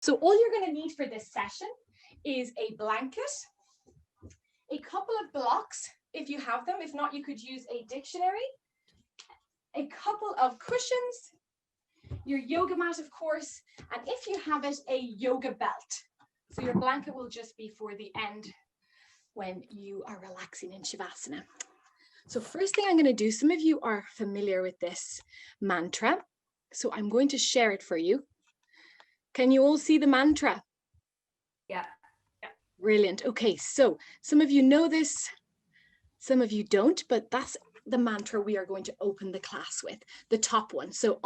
So all you're going to need for this session is a blanket, a couple of blocks, if you have them. If not, you could use a dictionary, a couple of cushions, your yoga mat, of course, and if you have it, a yoga belt. So your blanket will just be for the end when you are relaxing in Shavasana. So first thing I'm going to do, some of you are familiar with this mantra, so I'm going to share it for you. Can you all see the mantra? Yeah. Brilliant. Okay, so some of you know this, some of you don't, but that's the mantra we are going to open the class with, the top one. So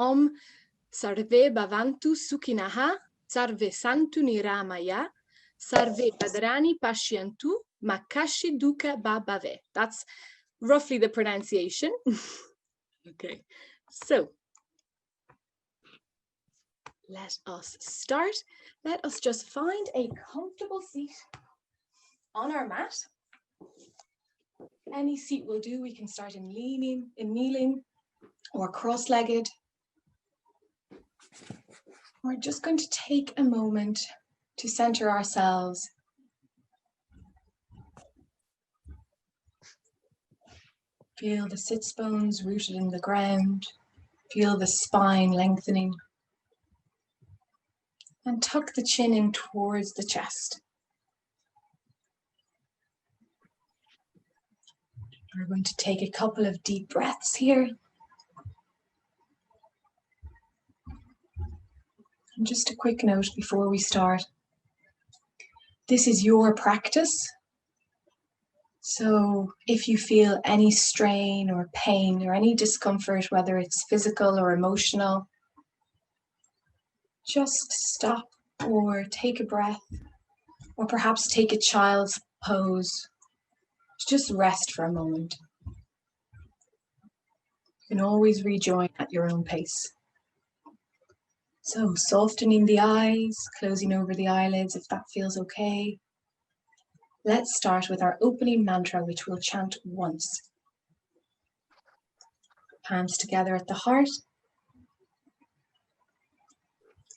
Sarve Bhavantu Sukhinaha, Sarve Santu Niramaya, Sarve Bhadrani Pashyantu, Makashi Dukkha Bhabave. That's roughly the pronunciation. Okay, so let us start. Let us just find a comfortable seat on our mat. Any seat will do. We can start in kneeling or cross-legged. We're just going to take a moment to center ourselves. Feel the sits bones rooted in the ground. Feel the spine lengthening. And tuck the chin in towards the chest. We're going to take a couple of deep breaths here. And just a quick note before we start. This is your practice. So if you feel any strain or pain or any discomfort, whether it's physical or emotional, just stop or take a breath, or perhaps take a child's pose. Just rest for a moment. You can always rejoin at your own pace. So softening the eyes, closing over the eyelids if that feels okay. Let's start with our opening mantra, which we'll chant once. Palms together at the heart.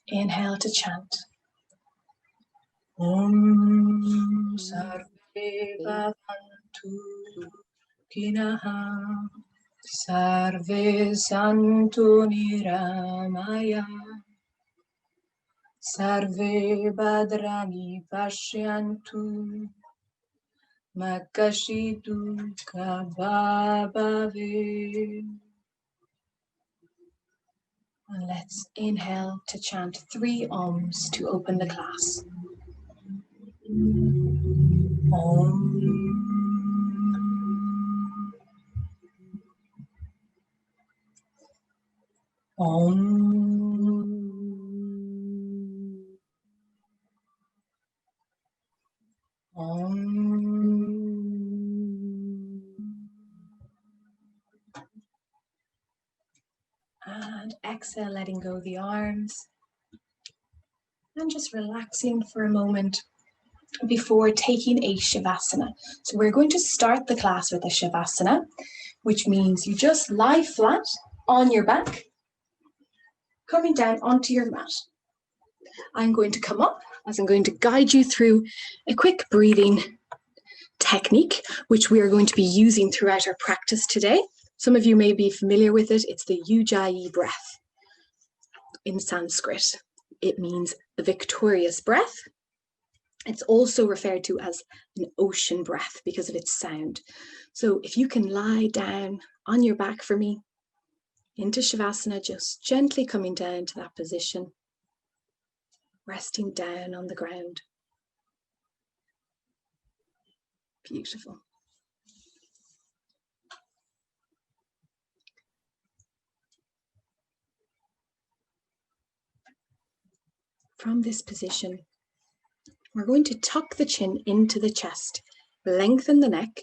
Inhale to chant. Om Sarve Bhavantu Kinaha Sarve Santu Niramaya Sarve Bhadrani Pashyantu Makashi Dukkha Bhabave. And let's inhale to chant 3 Oms to open the class. Om. Om. Om. And exhale, letting go of the arms. And just relaxing for a moment before taking a Shavasana. So we're going to start the class with a Shavasana, which means you just lie flat on your back, coming down onto your mat. I'm going to come up as I'm going to guide you through a quick breathing technique, which we are going to be using throughout our practice today. Some of you may be familiar with it. It's the Ujjayi breath in Sanskrit. It means the victorious breath. It's also referred to as an ocean breath because of its sound. So if you can lie down on your back for me, into Shavasana, just gently coming down to that position, resting down on the ground. Beautiful. From this position, we're going to tuck the chin into the chest, lengthen the neck,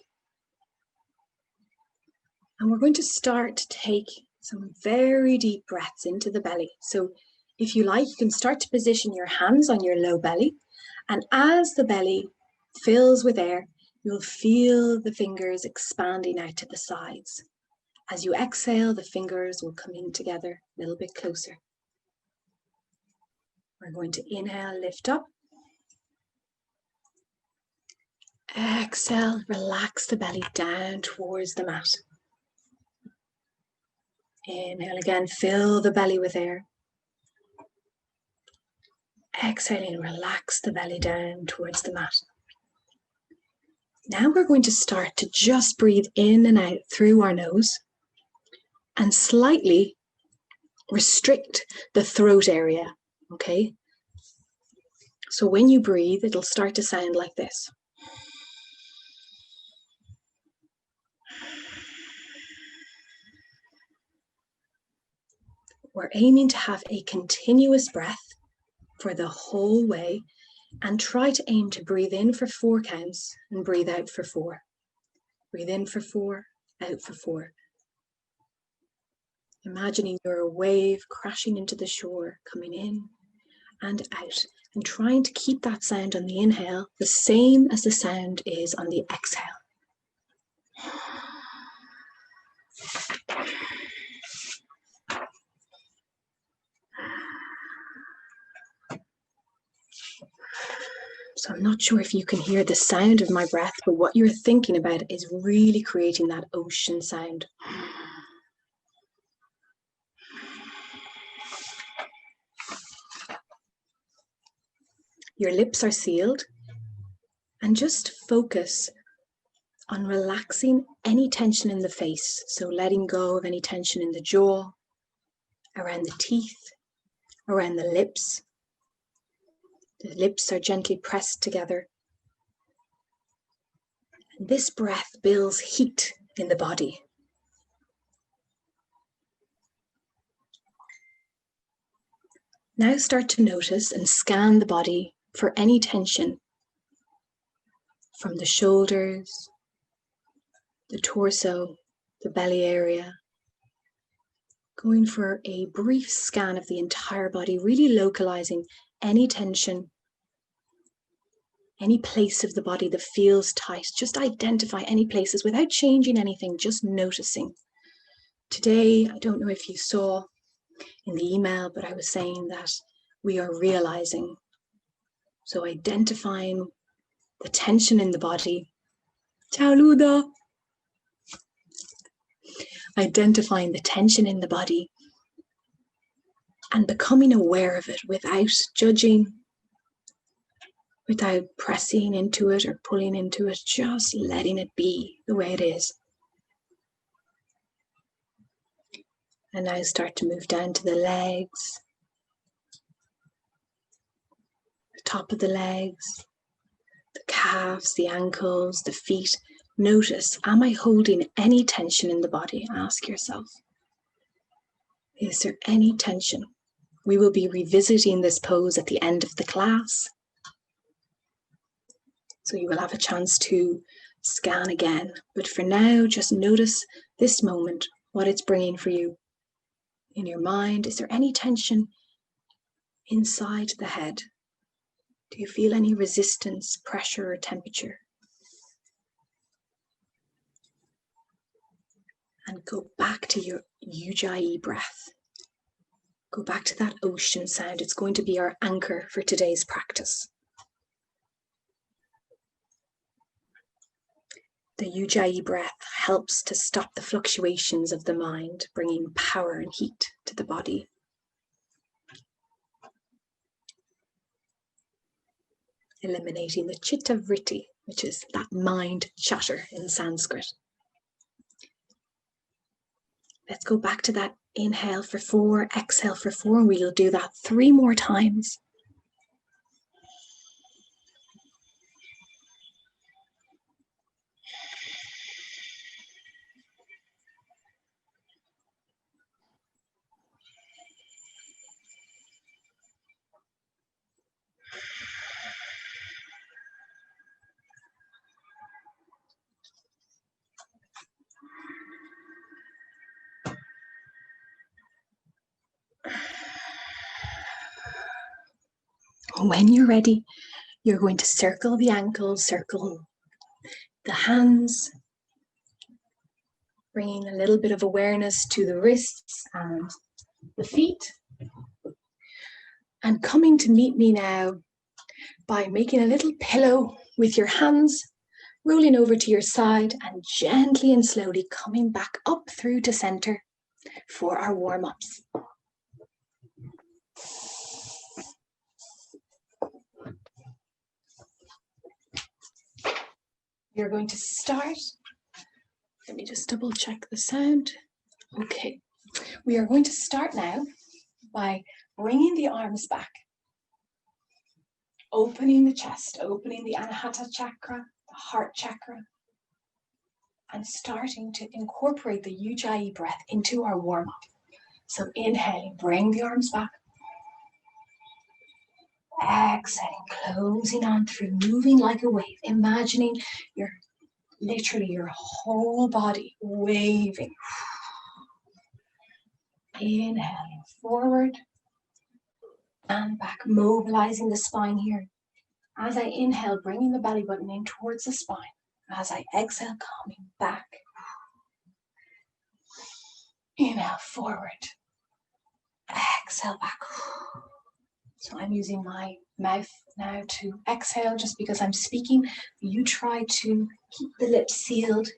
and we're going to start to take some very deep breaths into the belly. So if you like, you can start to position your hands on your low belly, and as the belly fills with air, you'll feel the fingers expanding out to the sides. As you exhale, the fingers will come in together a little bit closer. We're going to inhale, lift up. Exhale, relax the belly down towards the mat. Inhale again, fill the belly with air. Exhaling, relax the belly down towards the mat. Now we're going to start to just breathe in and out through our nose and slightly restrict the throat area, okay? So when you breathe, it'll start to sound like this. We're aiming to have a continuous breath for the whole way and try to aim to breathe in for 4 counts and breathe out for 4. Breathe in for 4, out for 4. Imagining you're a wave crashing into the shore, coming in and out, and trying to keep that sound on the inhale the same as the sound is on the exhale. So I'm not sure if you can hear the sound of my breath, but what you're thinking about is really creating that ocean sound. Your lips are sealed, and just focus on relaxing any tension in the face. So letting go of any tension in the jaw, around the teeth, around the lips. The lips are gently pressed together. And this breath builds heat in the body. Now start to notice and scan the body for any tension from the shoulders, the torso, the belly area. Going for a brief scan of the entire body, really localizing any tension, any place of the body that feels tight. Just identify any places without changing anything, just noticing. Today, I don't know if you saw in the email, but I was saying that we are realizing. So identifying the tension in the body. Ciao, Luda. Identifying the tension in the body and becoming aware of it without judging, without pressing into it or pulling into it, just letting it be the way it is. And now start to move down to the legs, the top of the legs, the calves, the ankles, the feet. Notice, am I holding any tension in the body? Ask yourself. Is there any tension? We will be revisiting this pose at the end of the class. So you will have a chance to scan again. But for now, just notice this moment, what it's bringing for you. In your mind, is there any tension inside the head? Do you feel any resistance, pressure, or temperature? And go back to your Ujjayi breath. Go back to that ocean sound. It's going to be our anchor for today's practice. The Ujjayi breath helps to stop the fluctuations of the mind, bringing power and heat to the body. Eliminating the chitta vritti, which is that mind chatter in Sanskrit. Let's go back to that inhale for 4, exhale for 4, and we'll do that 3 more times. When you're ready, you're going to circle the ankles, circle the hands, bringing a little bit of awareness to the wrists and the feet. And coming to meet me now by making a little pillow with your hands rolling over to your side and gently and slowly coming back up through to center for our warm-ups. You're going to start. Let me just double check the sound. Okay, we are going to start now by bringing the arms back, opening the chest, opening the Anahata chakra, the heart chakra, and starting to incorporate the Ujjayi breath into our warm-up. So inhaling, bring the arms back. Exhaling, closing on through, moving like a wave, imagining literally your whole body waving. Inhaling forward and back, mobilizing the spine here. As I inhale, bringing the belly button in towards the spine. As I exhale, coming back. Inhale forward. Exhale back. So I'm using my mouth now to exhale just because I'm speaking. You try to keep the lips sealed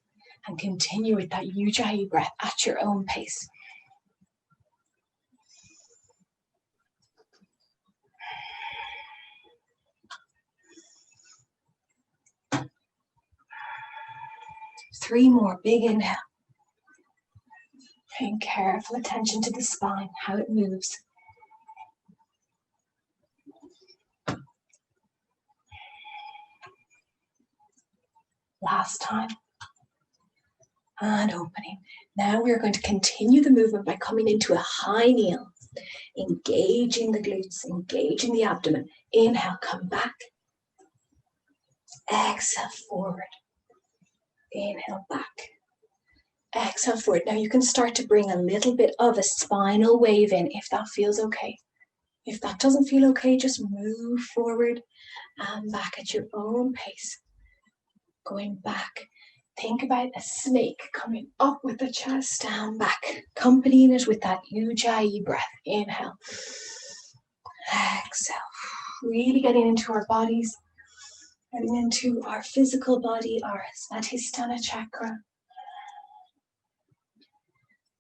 and continue with that Ujjayi breath at your own pace. Three more, big inhale. Paying careful attention to the spine, how it moves. Last time. And opening. Now we're going to continue the movement by coming into a high kneel. Engaging the glutes, engaging the abdomen. Inhale, come back. Exhale, forward. Inhale, back. Exhale, forward. Now you can start to bring a little bit of a spinal wave in if that feels okay. If that doesn't feel okay, just move forward and back at your own pace. Going back. Think about a snake coming up with the chest, down, back. Accompanying it with that Ujjayi breath. Inhale. Exhale. Really getting into our bodies. Getting into our physical body, our Svadhisthana chakra.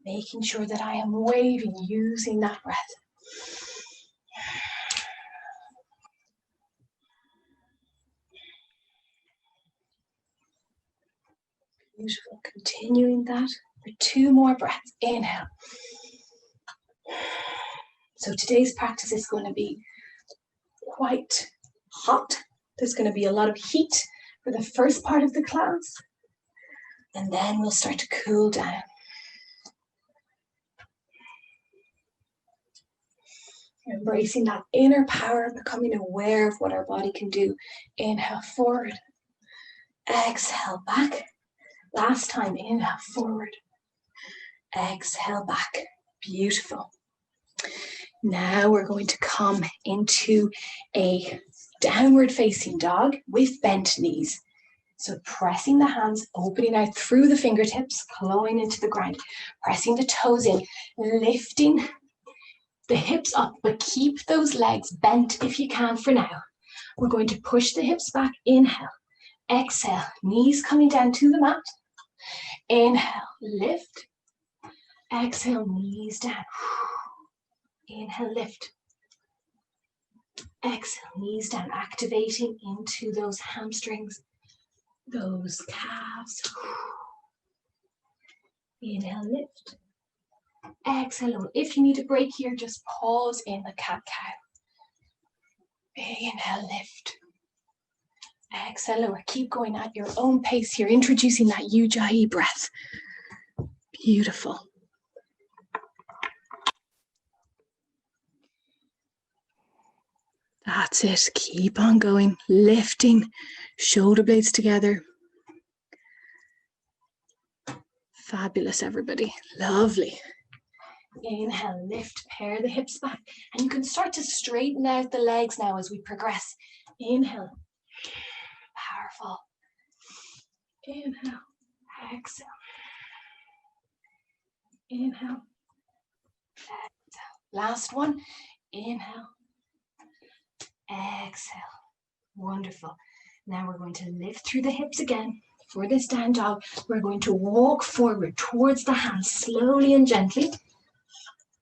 Making sure that I am waving using that breath. Beautiful. Continuing that for two more breaths. Inhale. So today's practice is going to be quite hot. There's going to be a lot of heat for the first part of the class. And then we'll start to cool down. Embracing that inner power, becoming aware of what our body can do. Inhale forward. Exhale back. Last time, inhale forward. Exhale back. Beautiful. Now we're going to come into a downward facing dog with bent knees. So pressing the hands, opening out through the fingertips, clawing into the ground, pressing the toes in, lifting the hips up, but keep those legs bent if you can for now. We're going to push the hips back, inhale, exhale, knees coming down to the mat. Inhale, lift, exhale, knees down. Inhale, lift. Exhale, knees down, activating into those hamstrings, those calves. Inhale, lift. Exhale. If you need a break here, just pause in the cat-cow. Inhale, lift. Exhale, lower. Keep going at your own pace here, introducing that Ujjayi breath. Beautiful. That's it. Keep on going, lifting, shoulder blades together. Fabulous, everybody. Lovely. Inhale, lift, pair the hips back. And you can start to straighten out the legs now as we progress. Inhale. Powerful. Inhale. Exhale. Inhale. Exhale. Last one. Inhale. Exhale. Wonderful. Now we're going to lift through the hips again. For this down dog, we're going to walk forward towards the hands slowly and gently.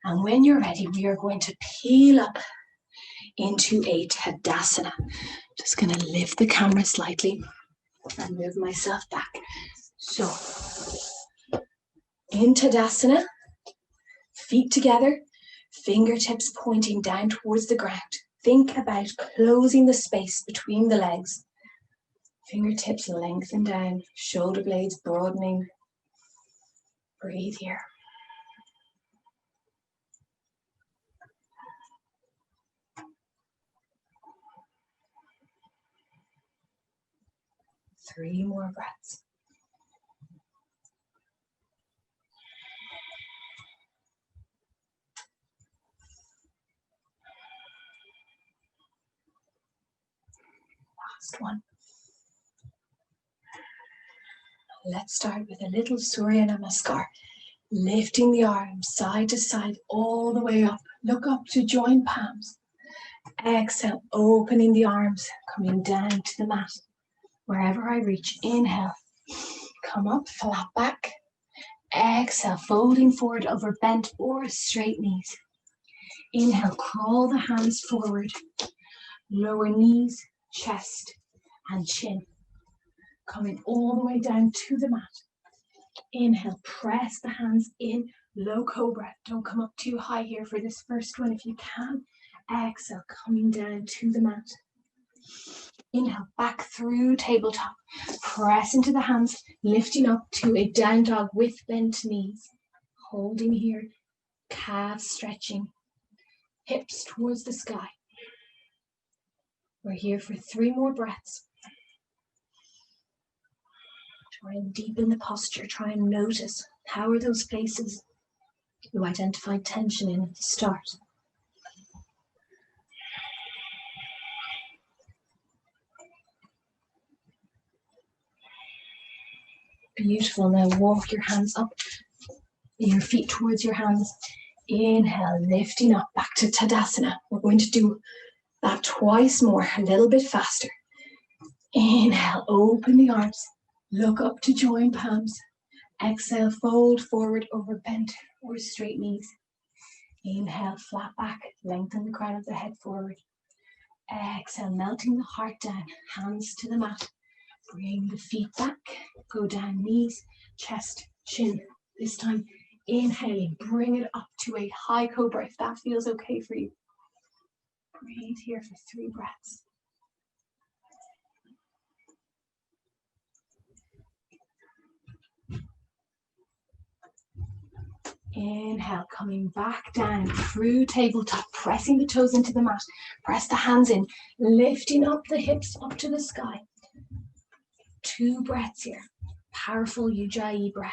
And when you're ready, we are going to peel up into a Tadasana. Just going to lift the camera slightly and move myself back. So, in Tadasana, feet together, fingertips pointing down towards the ground. Think about closing the space between the legs. Fingertips lengthen down, shoulder blades broadening. Breathe here. Three more breaths. Last one. Let's start with a little Surya Namaskar. Lifting the arms side to side all the way up. Look up to join palms. Exhale, opening the arms, coming down to the mat. Wherever I reach, inhale. Come up, flat back. Exhale, folding forward over bent or straight knees. Inhale, crawl the hands forward. Lower knees, chest, and chin. Coming all the way down to the mat. Inhale, press the hands in, low cobra. Don't come up too high here for this first one if you can. Exhale, coming down to the mat. Inhale, back through tabletop. Press into the hands, lifting up to a down dog with bent knees. Holding here, calves stretching, hips towards the sky. We're here for 3 more breaths. Try and deepen the posture. Try and notice how are those places you identified tension in at the start. Beautiful. Now walk your hands up, your feet towards your hands. Inhale, lifting up back to Tadasana. We're going to do that twice more, a little bit faster. Inhale, open the arms. Look up to join palms. Exhale, fold forward over bent or straight knees. Inhale, flat back, lengthen the crown of the head forward. Exhale, melting the heart down, hands to the mat. Bring the feet back, go down, knees, chest, chin. This time, inhaling, bring it up to a high cobra if that feels okay for you. Breathe here for 3 breaths. Inhale, coming back down through tabletop, pressing the toes into the mat. Press the hands in, lifting up the hips up to the sky. 2 breaths here. Powerful Ujjayi breath.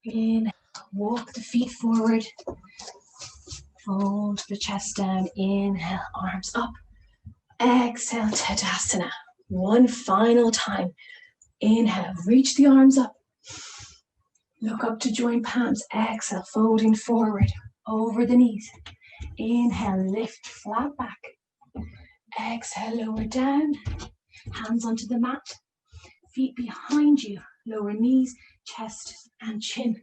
Inhale, walk the feet forward. Fold the chest down. Inhale, arms up. Exhale, Tadasana. One final time. Inhale, reach the arms up. Look up to join palms. Exhale, folding forward over the knees. Inhale, lift flat back. Exhale, lower down. Hands onto the mat. Feet behind you. Lower knees, chest, and chin.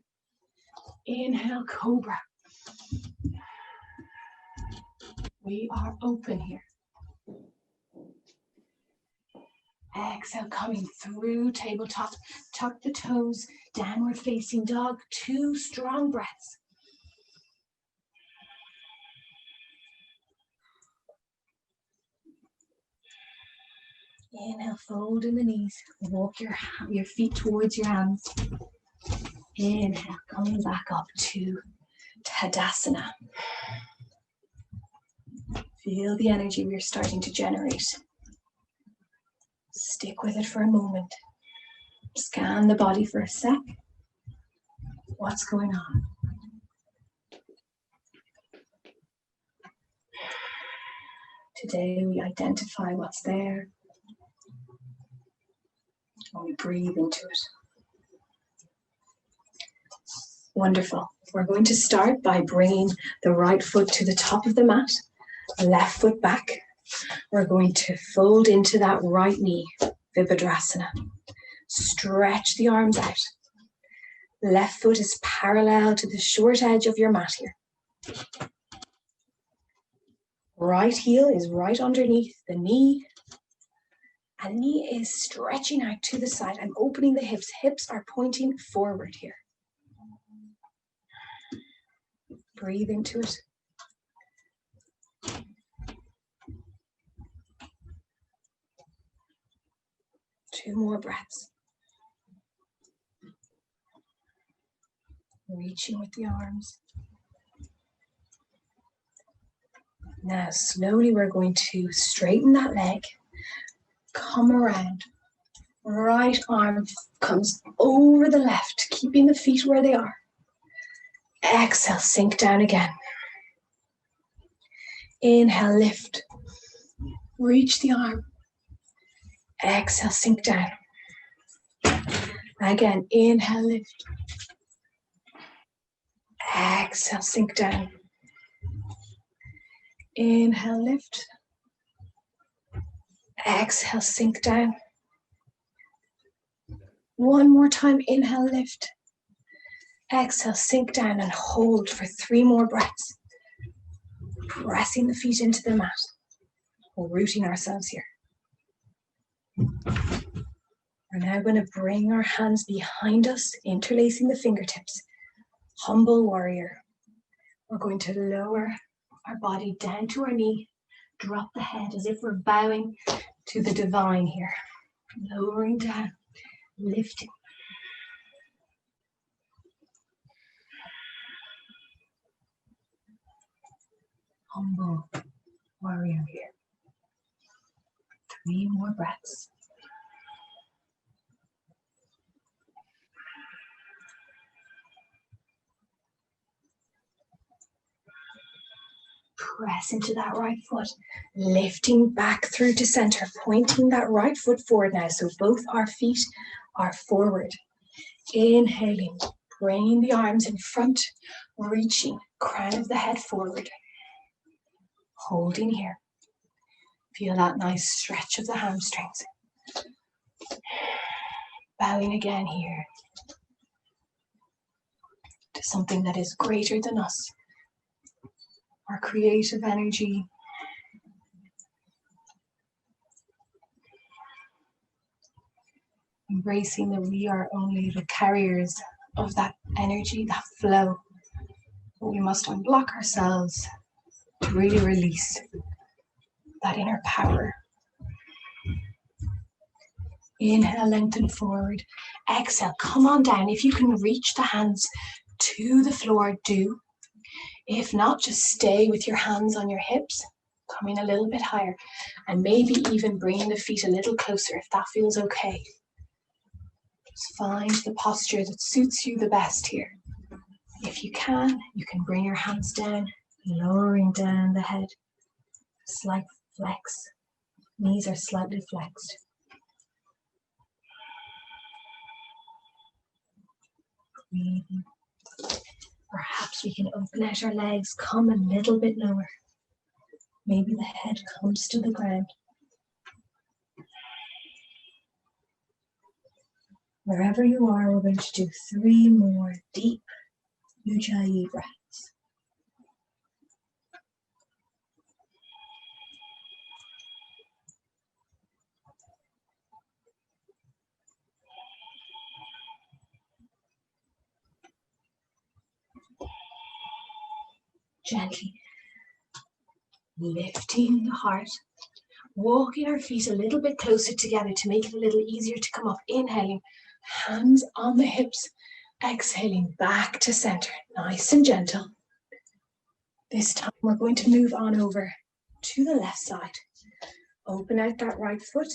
Inhale, cobra. We are open here. Exhale, coming through tabletop. Tuck the toes, downward facing dog. 2 strong breaths. Inhale, fold in the knees. Walk your feet towards your hands. Inhale, coming back up to Tadasana. Feel the energy we're starting to generate. Stick with it for a moment. Scan the body for a sec. What's going on? Today we identify what's there and we breathe into it. Wonderful. We're going to start by bringing the right foot to the top of the mat, left foot back. We're going to fold into that right knee, Vibhadrasana. Stretch the arms out. Left foot is parallel to the short edge of your mat here. Right heel is right underneath the knee. And knee is stretching out to the side. I'm opening the hips. Hips are pointing forward here. Breathe into it. Two more breaths. Reaching with the arms. Now, slowly we're going to straighten that leg. Come around. Right arm comes over the left, keeping the feet where they are. Exhale, sink down again. Inhale, lift. Reach the arm. Exhale, sink down. Again, inhale, lift. Exhale, sink down. Inhale, lift. Exhale, sink down. One more time, inhale, lift. Exhale, sink down and hold for 3 more breaths. Pressing the feet into the mat. We're rooting ourselves here. We're now going to bring our hands behind us, interlacing the fingertips. Humble warrior. We're going to lower our body down to our knee. Drop the head as if we're bowing to the divine here. Lowering down, lifting. Humble warrior here. 3 more breaths. Press into that right foot, lifting back through to center, pointing that right foot forward now, so both our feet are forward. Inhaling, bringing the arms in front, reaching, crown of the head forward. Holding here. Feel that nice stretch of the hamstrings. Bowing again here to something that is greater than us. Our creative energy. Embracing that we are only the carriers of that energy, that flow. But we must unblock ourselves to really release that inner power. Inhale, lengthen forward. Exhale, come on down. If you can reach the hands to the floor, do. If not, just stay with your hands on your hips, coming a little bit higher, and maybe even bringing the feet a little closer if that feels okay. Just find the posture that suits you the best here. If you can bring your hands down, lowering down the head. Slight flex. Knees are slightly flexed. Breathing. Perhaps we can open out our legs, come a little bit lower. Maybe the head comes to the ground. Wherever you are, we're going to do 3 more deep Ujjayi breaths. Gently lifting the heart, walking our feet a little bit closer together to make it a little easier to come up. Inhaling, hands on the hips, exhaling back to center, nice and gentle. This time we're going to move on over to the left side. Open out that right foot,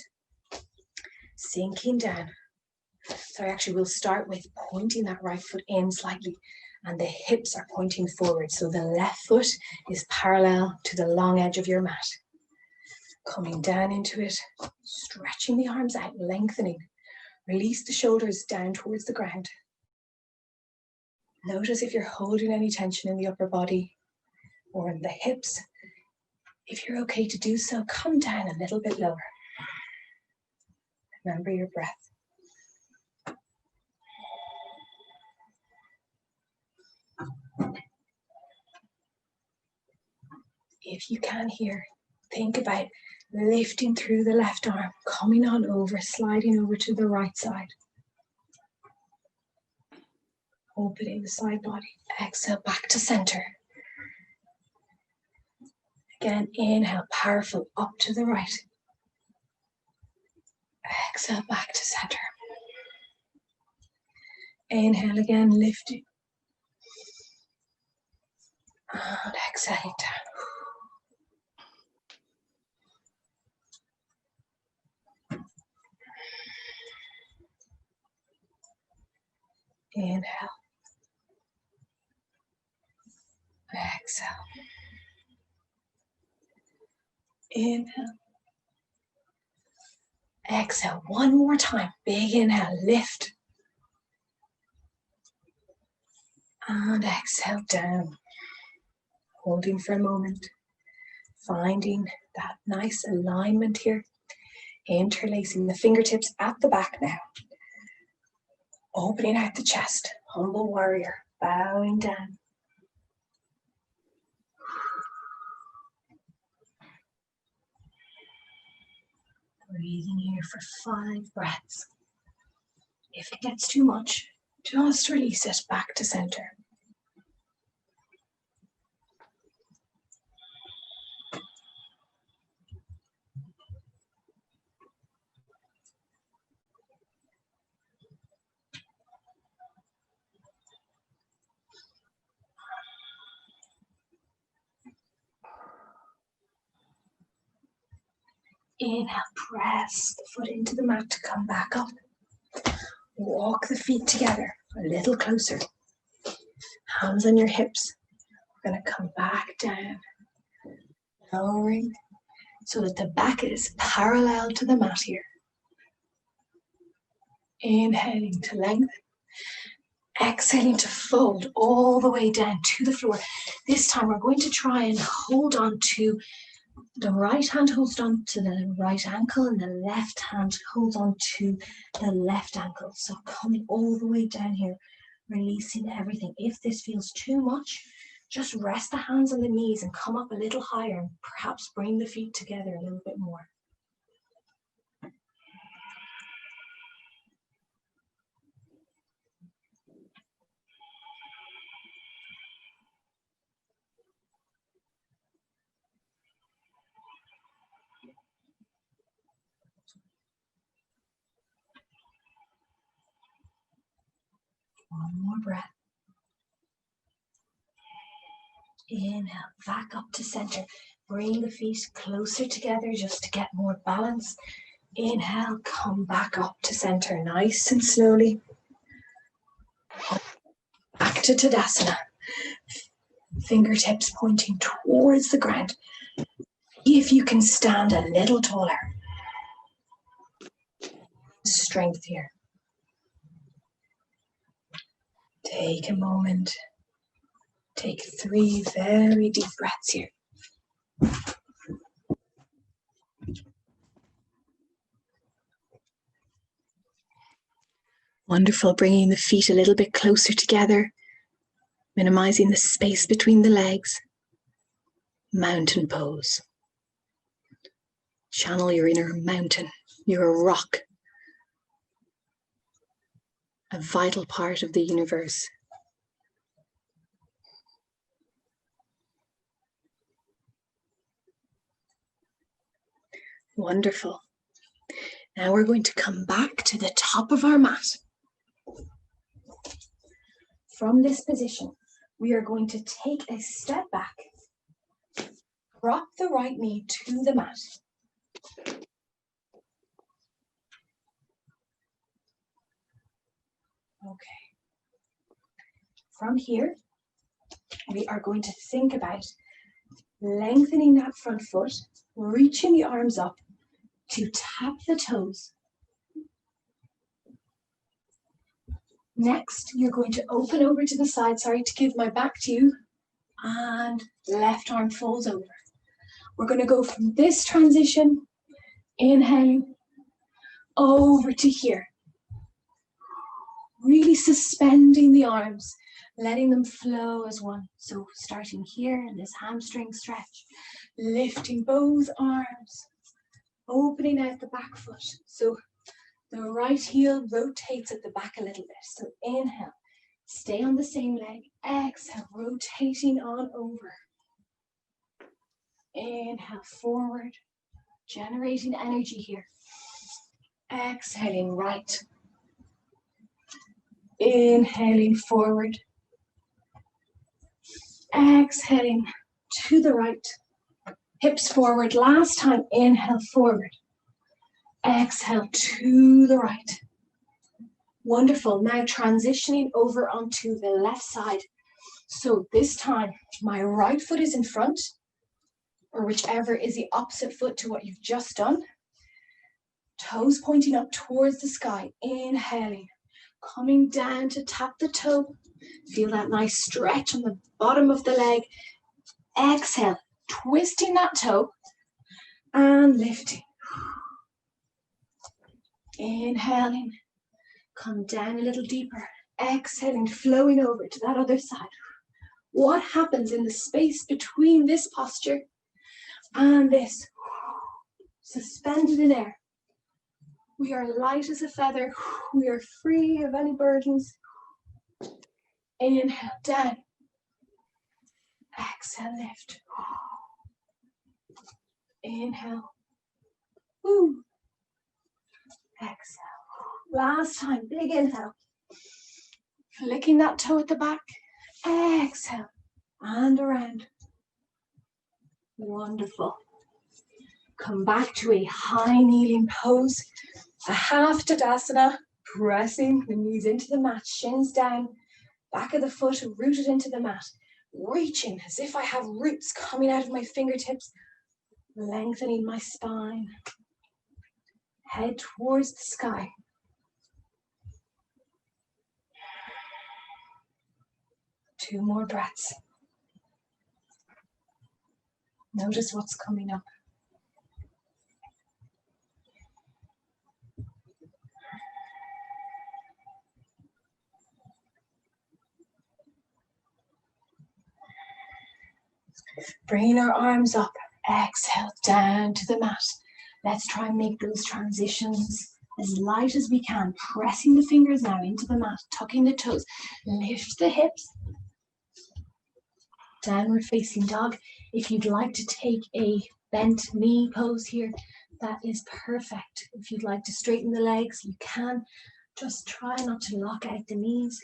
sinking down. So actually we'll start with pointing that right foot in slightly, and the hips are pointing forward. So the left foot is parallel to the long edge of your mat. Coming down into it, stretching the arms out, lengthening. Release the shoulders down towards the ground. Notice if you're holding any tension in the upper body or in the hips. If you're okay to do so, come down a little bit lower. Remember your breath. If you can here, think about lifting through the left arm, coming on over, sliding over to the right side. Opening the side body. Exhale back to center. Again, inhale, powerful, up to the right. Exhale back to center. Inhale again, lifting. And exhaling down. Inhale. Exhale. Inhale. Exhale. One more time. Big inhale. Lift. And exhale down. Holding for a moment. Finding that nice alignment here. Interlacing the fingertips at the back now. Opening out the chest. Humble warrior. Bowing down. Breathing here for 5 breaths. If it gets too much, just release it back to center. Inhale, press the foot into the mat to come back up. Walk the feet together a little closer. Hands on your hips. We're going to come back down. Lowering so that the back is parallel to the mat here. Inhaling to lengthen. Exhaling to fold all the way down to the floor. This time we're going to try and hold on to the right hand holds on to the right ankle and the left hand holds on to the left ankle. So coming all the way down here, releasing everything. If this feels too much, just rest the hands on the knees and come up a little higher and perhaps bring the feet together a little bit more. One more breath. Inhale, back up to center. Bring the feet closer together just to get more balance. Inhale, come back up to center, nice and slowly. Back to Tadasana. Fingertips pointing towards the ground. See if you can stand a little taller. Strength here. Take a moment. Take 3 very deep breaths here. Wonderful, bringing the feet a little bit closer together, minimizing the space between the legs. Mountain pose. Channel your inner mountain, your rock. A vital part of the universe. Wonderful. Now we're going to come back to the top of our mat. From this position, we are going to take a step back. Drop the right knee to the mat. Okay. From here, we are going to think about lengthening that front foot, reaching the arms up to tap the toes. Next, you're going to open over to the side, sorry to give my back to you, and left arm folds over. We're going to go from this transition, inhaling, over to here. Really suspending the arms, letting them flow as one. So starting here in this hamstring stretch, lifting both arms, opening out the back foot. So the right heel rotates at the back a little bit. So inhale, stay on the same leg. Exhale, rotating on over. Inhale, forward, generating energy here. Exhaling right. Inhaling forward. Exhaling to the right. Hips forward. Last time, inhale forward. Exhale to the right. Wonderful. Now transitioning over onto the left side. So this time, my right foot is in front, or whichever is the opposite foot to what you've just done. Toes pointing up towards the sky. Inhaling. Coming down to tap the toe. Feel that nice stretch on the bottom of the leg. Exhale. Twisting that toe and lifting. Inhaling. Come down a little deeper. Exhaling, flowing over to that other side. What happens in the space between this posture and this? Suspended in air. We are light as a feather. We are free of any burdens. Inhale, down. Exhale, lift. Inhale. Woo. Exhale. Last time, big inhale. Flicking that toe at the back. Exhale. And around. Wonderful. Come back to a high kneeling pose. A half Tadasana. Pressing the knees into the mat. Shins down. Back of the foot rooted into the mat. Reaching as if I have roots coming out of my fingertips. Lengthening my spine. Head towards the sky. Two more breaths. Notice what's coming up. Bringing our arms up. Exhale down to the mat. Let's try and make those transitions as light as we can. Pressing the fingers now into the mat. Tucking the toes. Lift the hips. Downward facing dog. If you'd like to take a bent knee pose here, that is perfect. If you'd like to straighten the legs, you can. Just try not to lock out the knees.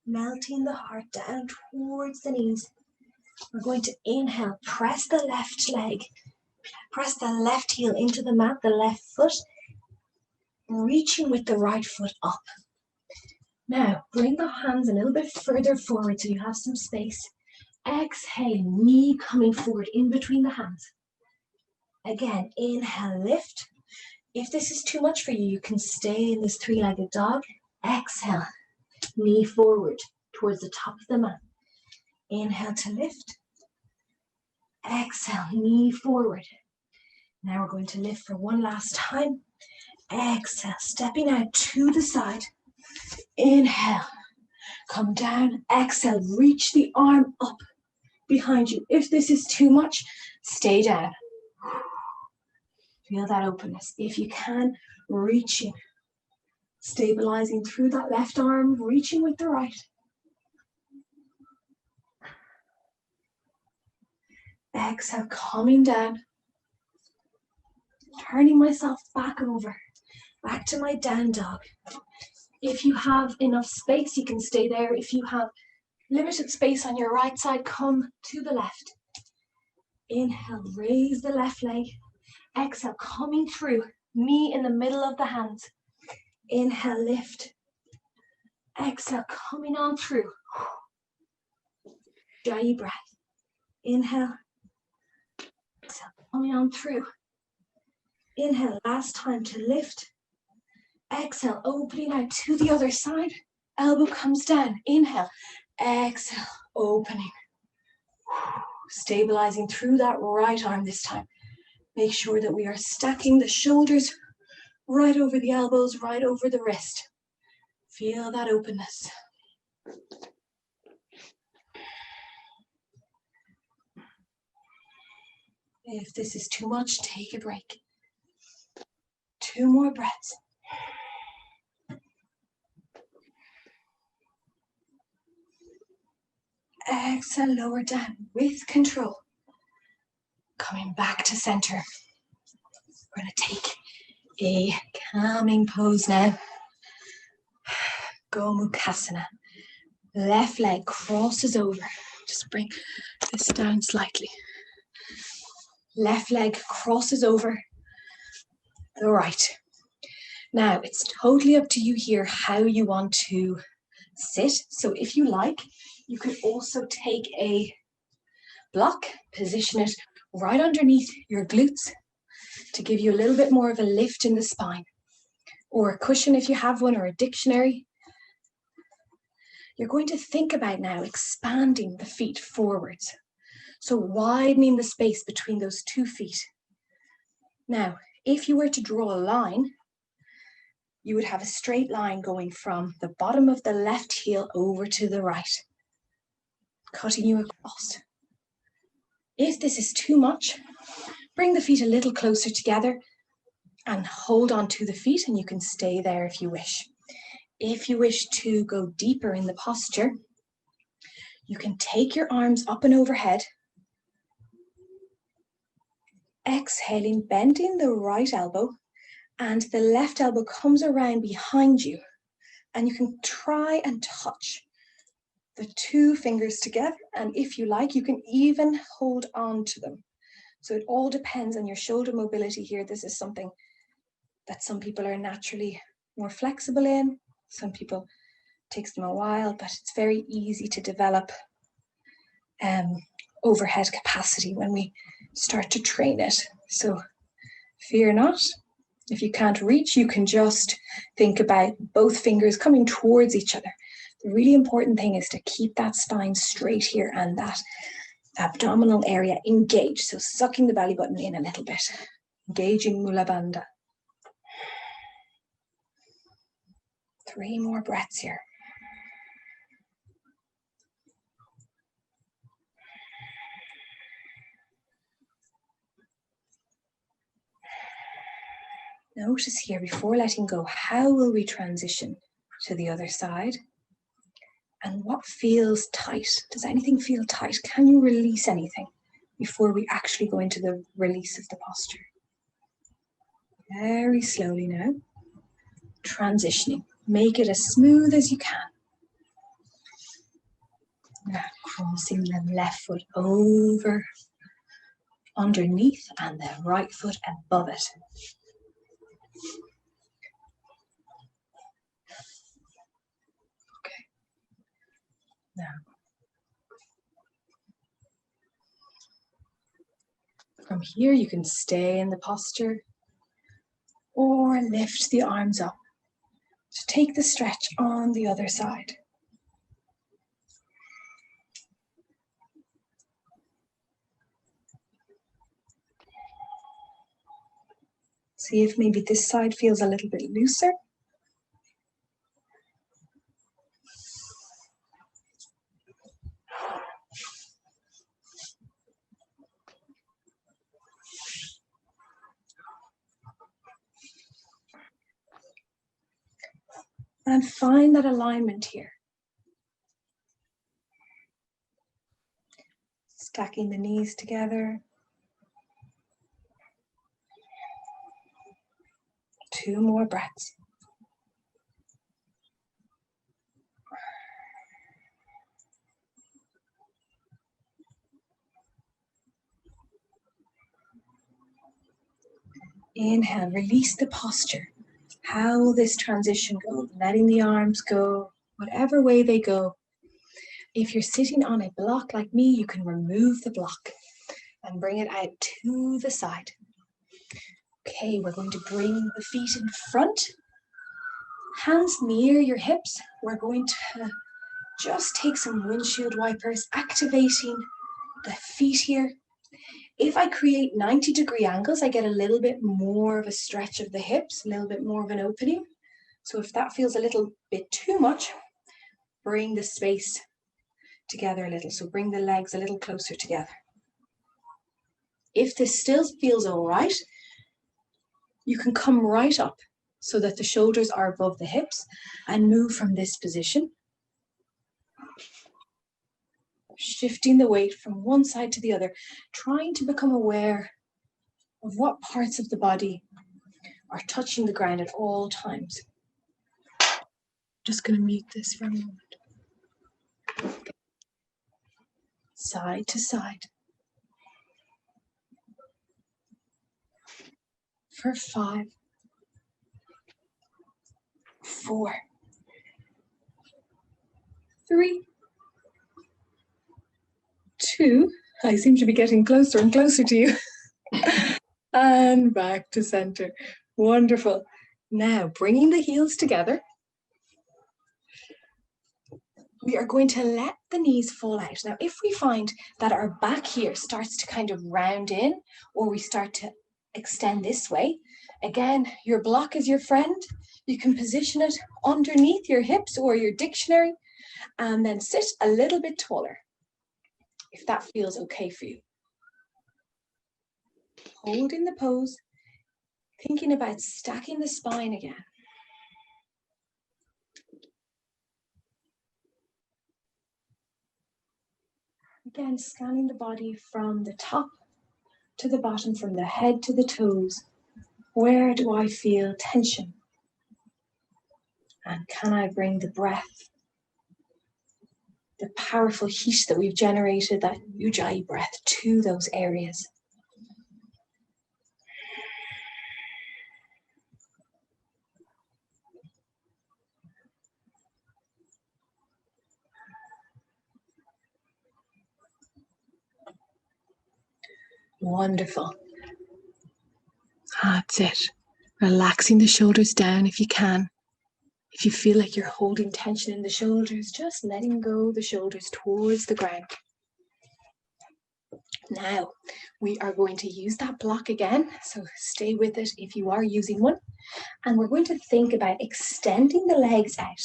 Melting the heart down towards the knees. We're going to inhale, press the left leg, press the left heel into the mat, the left foot, reaching with the right foot up. Now, bring the hands a little bit further forward so you have some space. Exhaling, knee coming forward in between the hands. Again, inhale, lift. If this is too much for you, you can stay in this three-legged dog. Exhale, knee forward towards the top of the mat. Inhale to lift. Exhale, knee forward. Now we're going to lift for one last time. Exhale, stepping out to the side. Inhale, come down. Exhale, reach the arm up behind you. If this is too much, stay down. Feel that openness. If you can, reaching. Stabilizing through that left arm, reaching with the right. Exhale, coming down. Turning myself back over, back to my down dog. If you have enough space, you can stay there. If you have limited space on your right side, come to the left. Inhale, raise the left leg. Exhale, coming through, knee in the middle of the hands. Inhale, lift. Exhale, coming on through. Dry breath. Inhale. Exhale, coming on through. Inhale, last time to lift. Exhale, opening out to the other side. Elbow comes down. Inhale. Exhale, opening. Stabilizing through that right arm this time. Make sure that we are stacking the shoulders right over the elbows, right over the wrist. Feel that openness. If this is too much, take a break. 2 more breaths. Exhale, lower down with control. Coming back to center. We're going to take a calming pose now. Gomukhasana. Left leg crosses over. Just bring this down slightly. Left leg crosses over the right. Now, it's totally up to you here how you want to sit. So if you like, you can also take a block, position it right underneath your glutes to give you a little bit more of a lift in the spine. Or a cushion if you have one, or a dictionary. You're going to think about now expanding the feet forwards. So widening the space between those 2 feet. Now, if you were to draw a line, you would have a straight line going from the bottom of the left heel over to the right, cutting you across. If this is too much, bring the feet a little closer together and hold on to the feet, and you can stay there if you wish. If you wish to go deeper in the posture, you can take your arms up and overhead. Exhaling, bending the right elbow, and the left elbow comes around behind you. And you can try and touch the 2 fingers together. And if you like, you can even hold on to them. So it all depends on your shoulder mobility here. This is something that some people are naturally more flexible in. Some people, it takes them a while, but it's very easy to develop overhead capacity when we start to train it. So fear not. If you can't reach, you can just think about both fingers coming towards each other. The really important thing is to keep that spine straight here and that abdominal area engaged. So sucking the belly button in a little bit, engaging Mula Bandha. 3 more breaths here. Notice here, before letting go, how will we transition to the other side? And what feels tight? Does anything feel tight? Can you release anything before we actually go into the release of the posture? Very slowly now, transitioning. Make it as smooth as you can. Now crossing the left foot over, underneath, and the right foot above it. Okay. Now, from here you can stay in the posture or lift the arms up to take the stretch on the other side. See if maybe this side feels a little bit looser. And find that alignment here. Stacking the knees together. 2 more breaths. Inhale, release the posture. How will this transition go? Letting the arms go, whatever way they go. If you're sitting on a block like me, you can remove the block and bring it out to the side. Okay, we're going to bring the feet in front. Hands near your hips. We're going to just take some windshield wipers, activating the feet here. If I create 90-degree angles, I get a little bit more of a stretch of the hips, a little bit more of an opening. So if that feels a little bit too much, bring the space together a little. So bring the legs a little closer together. If this still feels all right, you can come right up so that the shoulders are above the hips and move from this position. Shifting the weight from one side to the other, trying to become aware of what parts of the body are touching the ground at all times. Just going to mute this for a moment. Side to side. For 5, 4, 3, 2. I seem to be getting closer and closer to you. And back to center. Wonderful. Now, bringing the heels together, we are going to let the knees fall out. Now, if we find that our back here starts to kind of round in, or we start to extend this way, again, your block is your friend. You can position it underneath your hips or your dictionary, and then sit a little bit taller, if that feels okay for you. Holding the pose, thinking about stacking the spine again. Again, scanning the body from the top to the bottom, from the head to the toes. Where do I feel tension? And can I bring the breath, the powerful heat that we've generated, that Ujjayi breath, to those areas? Wonderful. That's it. Relaxing the shoulders down if you can. If you feel like you're holding tension in the shoulders, just letting go the shoulders towards the ground. Now, we are going to use that block again, so stay with it if you are using one. And we're going to think about extending the legs out.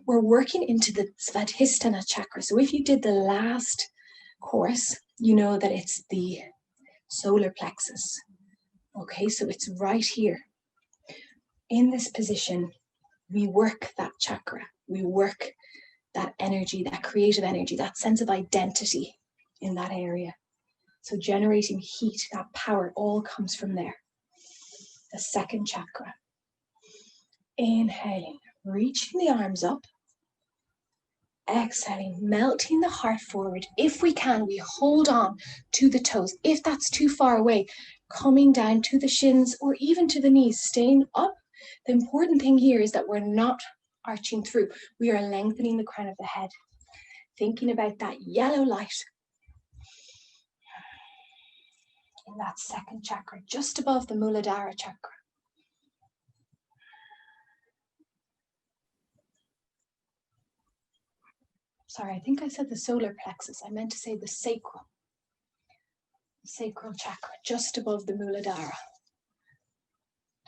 We're working into the Svadhisthana chakra. So if you did the last course, you know that it's the solar plexus. Okay, so it's right here. In this position, we work that chakra. We work that energy, that creative energy, that sense of identity in that area. So generating heat, that power, all comes from there. The second chakra. Inhaling, reaching the arms up. Exhaling, melting the heart forward. If we can, we hold on to the toes. If that's too far away, coming down to the shins or even to the knees, staying up. The important thing here is that we're not arching through. We are lengthening the crown of the head. Thinking about that yellow light in that second chakra, just above the Muladhara chakra. Sorry, I think I said the solar plexus. I meant to say the sacral. The sacral chakra, just above the Muladhara.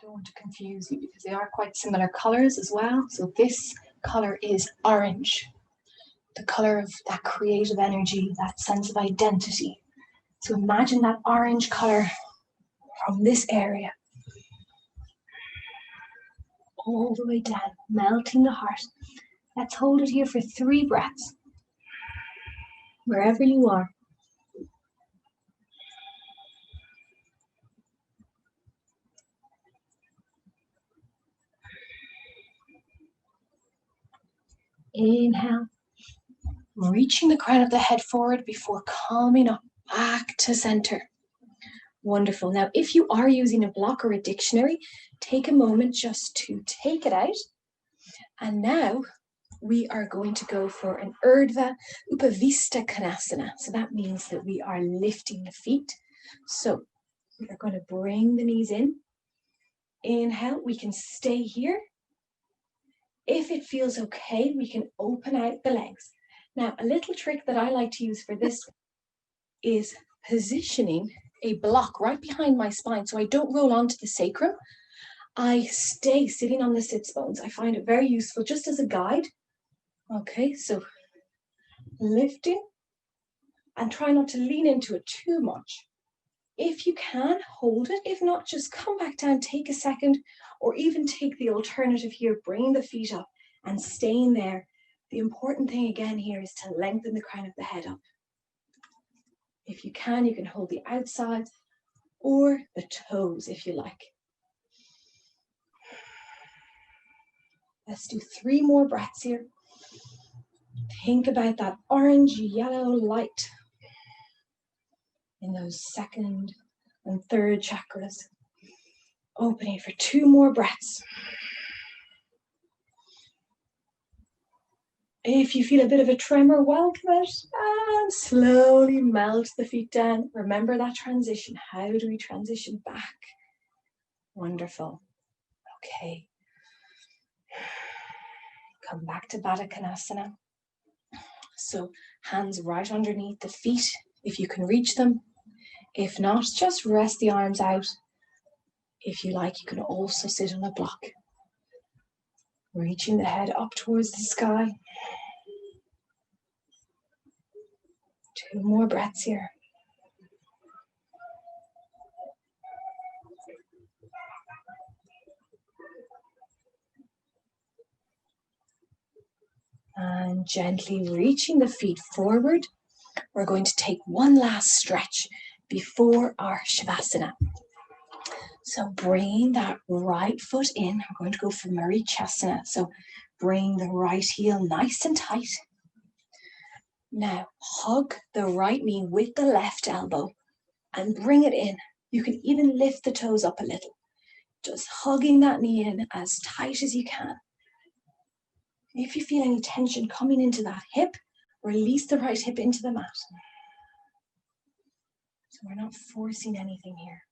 Don't want to confuse you because they are quite similar colors as well. So this color is orange, the color of that creative energy, that sense of identity. So imagine that orange color from this area all the way down, melting the heart. Let's hold it here for 3 breaths, wherever you are. Inhale, reaching the crown of the head forward before calming up back to center. Wonderful. Now, if you are using a block or a dictionary, take a moment just to take it out. And now we are going to go for an Urdhva Upavista Konasana. So that means that we are lifting the feet. So we are going to bring the knees in. Inhale, we can stay here. If it feels okay, we can open out the legs. Now, a little trick that I like to use for this is positioning a block right behind my spine so I don't roll onto the sacrum. I stay sitting on the sits bones. I find it very useful just as a guide. Okay, so lifting and try not to lean into it too much. If you can, hold it. If not, just come back down, take a second, or even take the alternative here, bringing the feet up and staying there. The important thing again here is to lengthen the crown of the head up. If you can hold the outside or the toes if you like. Let's do 3 more breaths here. Think about that orange, yellow light in those second and third chakras. Opening for 2 more breaths. If you feel a bit of a tremor, welcome it and slowly melt the feet down. Remember that transition. How do we transition back? Wonderful. Okay. Come back to Baddha Konasana. So hands right underneath the feet if you can reach them. If not, just rest the arms out. If you like, you can also sit on a block. Reaching the head up towards the sky. 2 more breaths here. And gently reaching the feet forward. We're going to take one last stretch before our Shavasana. So bring that right foot in. We're going to go for Marichasana. So bring the right heel nice and tight. Now hug the right knee with the left elbow and bring it in. You can even lift the toes up a little. Just hugging that knee in as tight as you can. If you feel any tension coming into that hip, release the right hip into the mat. So we're not forcing anything here.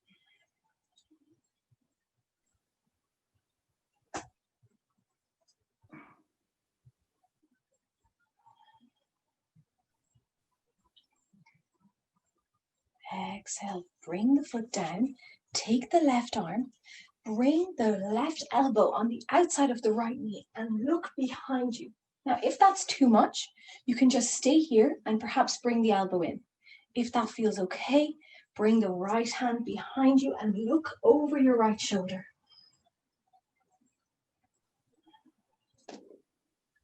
Exhale, bring the foot down, take the left arm, bring the left elbow on the outside of the right knee and look behind you. Now, if that's too much, you can just stay here and perhaps bring the elbow in. If that feels okay, bring the right hand behind you and look over your right shoulder.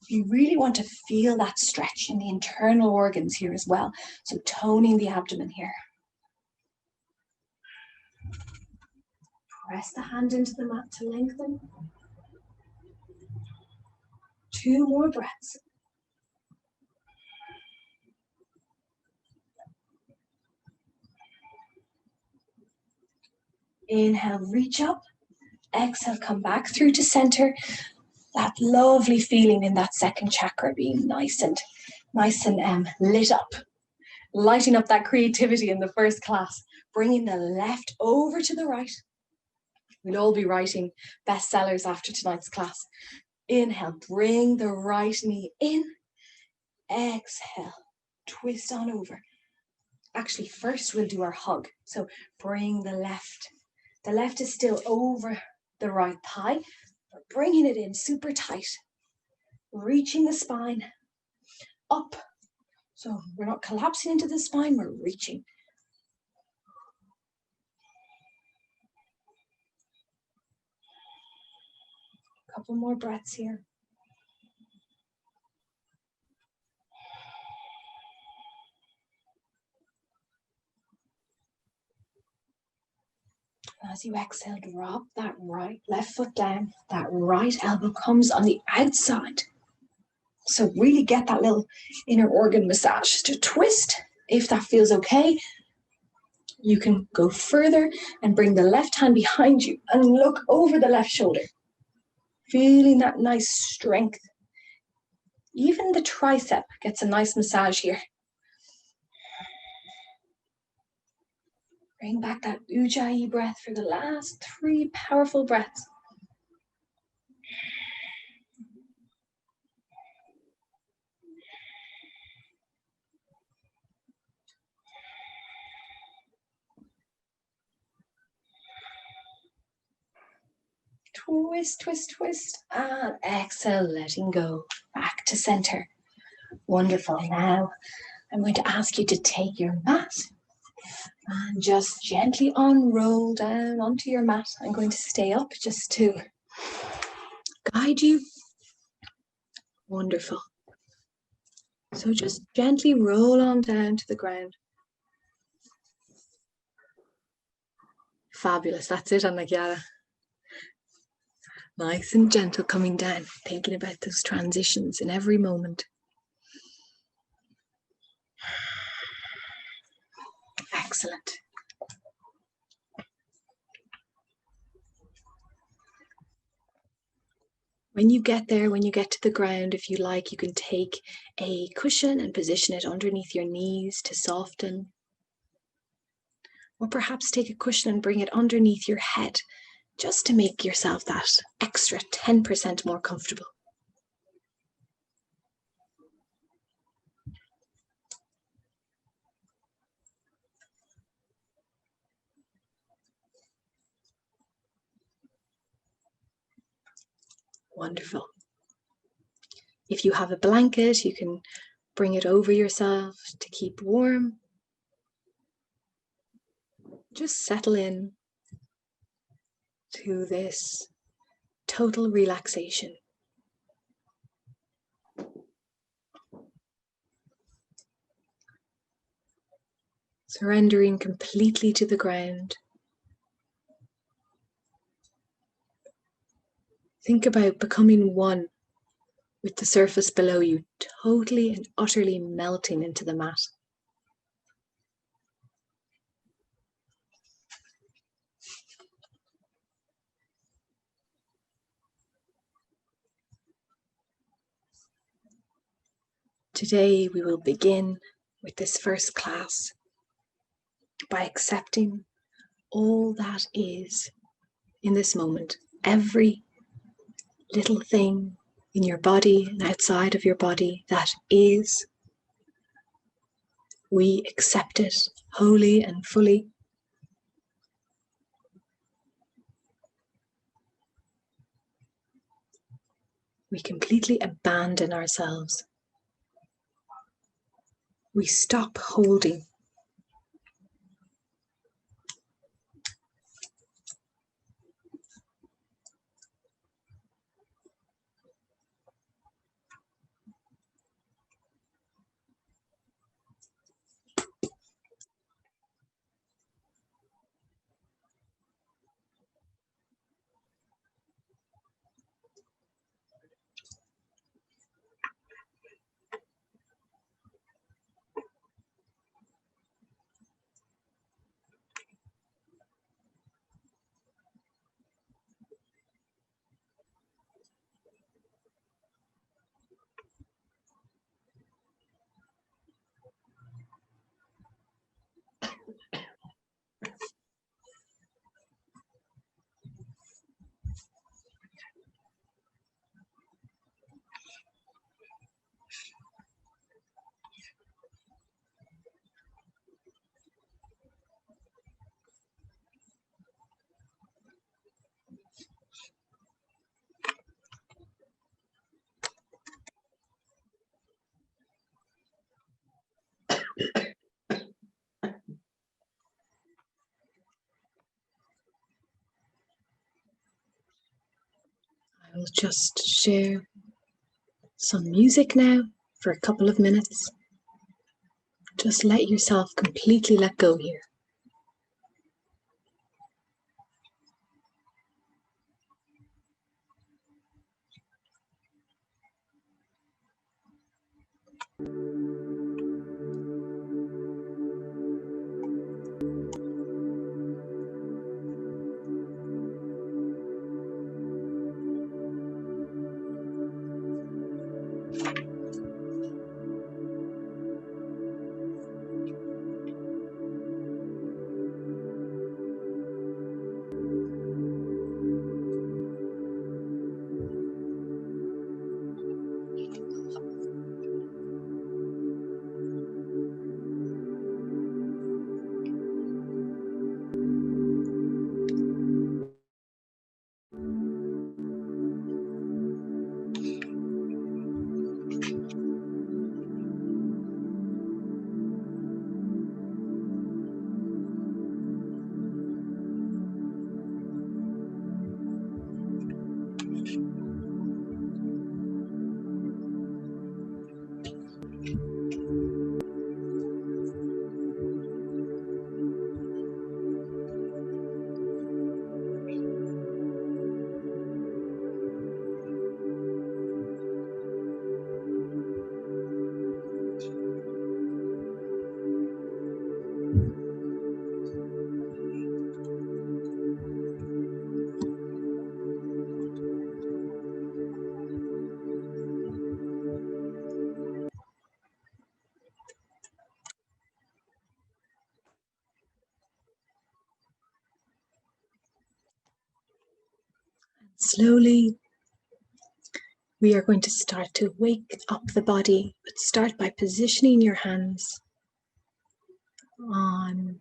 You really want to feel that stretch in the internal organs here as well. So toning the abdomen here. Press the hand into the mat to lengthen. 2 more breaths. Inhale, reach up. Exhale, come back through to center. That lovely feeling in that second chakra being nice and lit up. Lighting up that creativity in the first class. Bringing the left over to the right. We'll all be writing bestsellers after tonight's class. Inhale, bring the right knee in. Exhale, twist on over. Actually, first we'll do our hug. So bring the left. The left is still over the right thigh. We're bringing it in super tight. Reaching the spine up. So we're not collapsing into the spine, we're reaching. A couple more breaths here. As you exhale, drop that left foot down. That right elbow comes on the outside. So really get that little inner organ massage to twist. If that feels okay, you can go further and bring the left hand behind you and look over the left shoulder. Feeling that nice strength. Even the tricep gets a nice massage here. Bring back that Ujjayi breath for the last 3 powerful breaths. twist, twist, twist, and exhale, letting go. Back to center. Wonderful. Now I'm going to ask you to take your mat and just gently unroll down onto your mat. I'm going to stay up just to guide you. Wonderful. So just gently roll on down to the ground. Fabulous. That's it, Anna Chiara. Nice and gentle coming down, thinking about those transitions in every moment. Excellent. When you get there, when you get to the ground, if you like, you can take a cushion and position it underneath your knees to soften. Or perhaps take a cushion and bring it underneath your head, just to make yourself that extra 10% more comfortable. Wonderful. If you have a blanket, you can bring it over yourself to keep warm. Just settle in to this total relaxation. Surrendering completely to the ground. Think about becoming one with the surface below you, totally and utterly melting into the mat. Today we will begin with this first class by accepting all that is in this moment. Every little thing in your body and outside of your body that is, we accept it wholly and fully. We completely abandon ourselves. We stop holding. I will just share some music now for a couple of minutes. Just let yourself completely let go here. Slowly, we are going to start to wake up the body, but start by positioning your hands on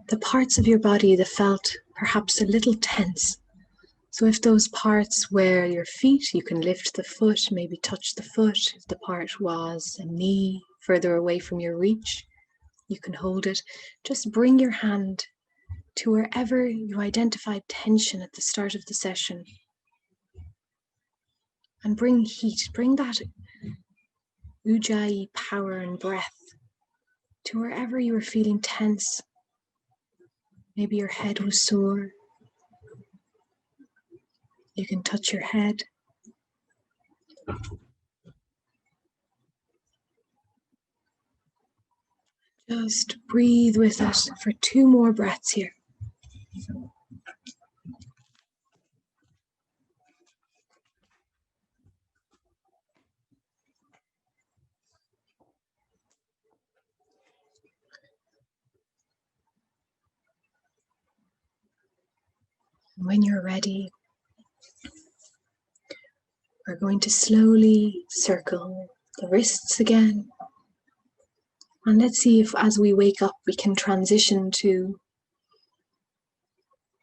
the parts of your body that felt perhaps a little tense. So if those parts were your feet, you can lift the foot, maybe touch the foot. If the part was a knee further away from your reach, you can hold it. Just bring your hand to wherever you identified tension at the start of the session. And bring heat, bring that ujjayi power and breath to wherever you were feeling tense. Maybe your head was sore. You can touch your head. Just breathe with it for 2 more breaths here. When you're ready, we're going to slowly circle the wrists again. And let's see if as we wake up, we can transition to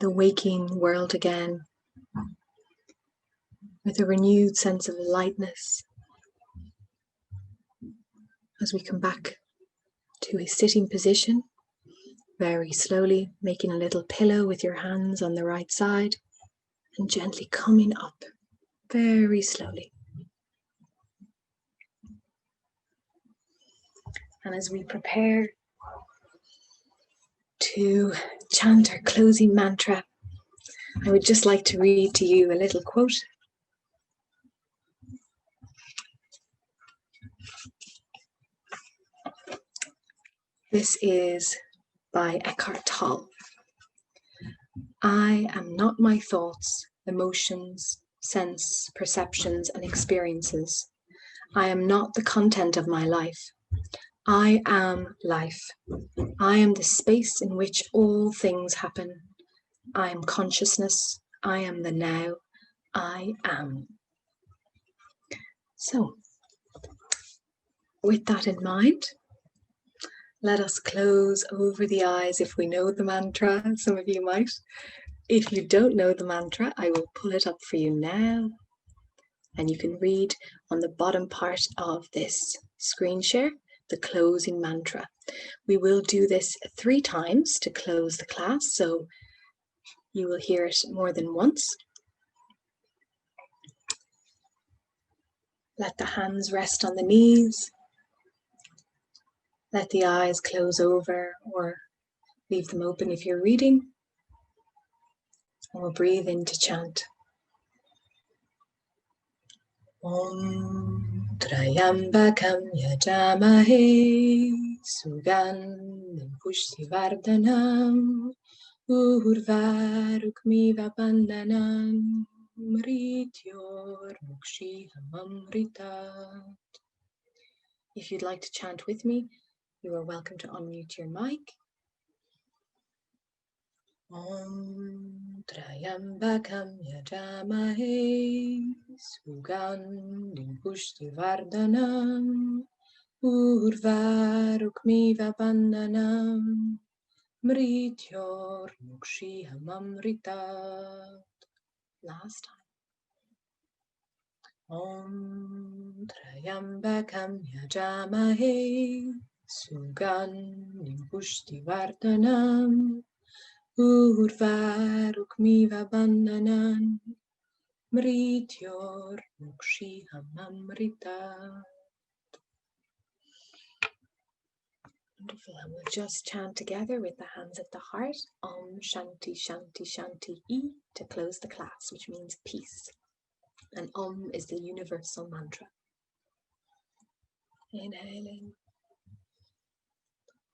the waking world again with a renewed sense of lightness as we come back to a sitting position, very slowly making a little pillow with your hands on the right side and gently coming up very slowly. And as we prepare to chant our closing mantra, I would just like to read to you a little quote. This is by Eckhart Tolle. I am not my thoughts, emotions, sense, perceptions, and experiences. I am not the content of my life. I am life. I am the space in which all things happen. I am consciousness. I am the now. I am. So, with that in mind, let us close over the eyes if we know the mantra. Some of you might. If you don't know the mantra, I will pull it up for you now. And you can read on the bottom part of this screen share the closing mantra. We will do this 3 times to close the class, so you will hear it more than once. Let the hands rest on the knees. Let the eyes close over or leave them open if you're reading. And we'll breathe in to chant. Om Trayambakam Yajamahe Sugandhim Pushtivardhanam Urvarukmiva Bandhanam Mrityor Mukshihamamritat. If you'd like to chant with me, you are welcome to unmute your mic. Om Trayambakam Yajamahe Sugandhim Pushtivardhanam Urvarukmiva Bandhanam Mrityor Mukshihamamritat. Last time. Om Trayambakam Yajamahe Sugandhim Pushtivardhanam Urvarukmiva Bandhanam Mrityor Mukshihamamritat. Wonderful. And we'll just chant together with the hands at the heart. Om Shanti Shanti Shanti E to close the class, which means peace. And Om is the universal mantra. Inhaling.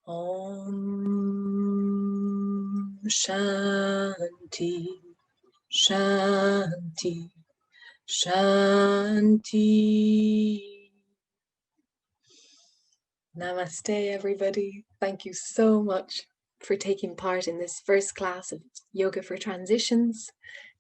Om Shanti Shanti Shanti. Namaste, everybody. Thank you so much for taking part in this first class of Yoga for Transitions.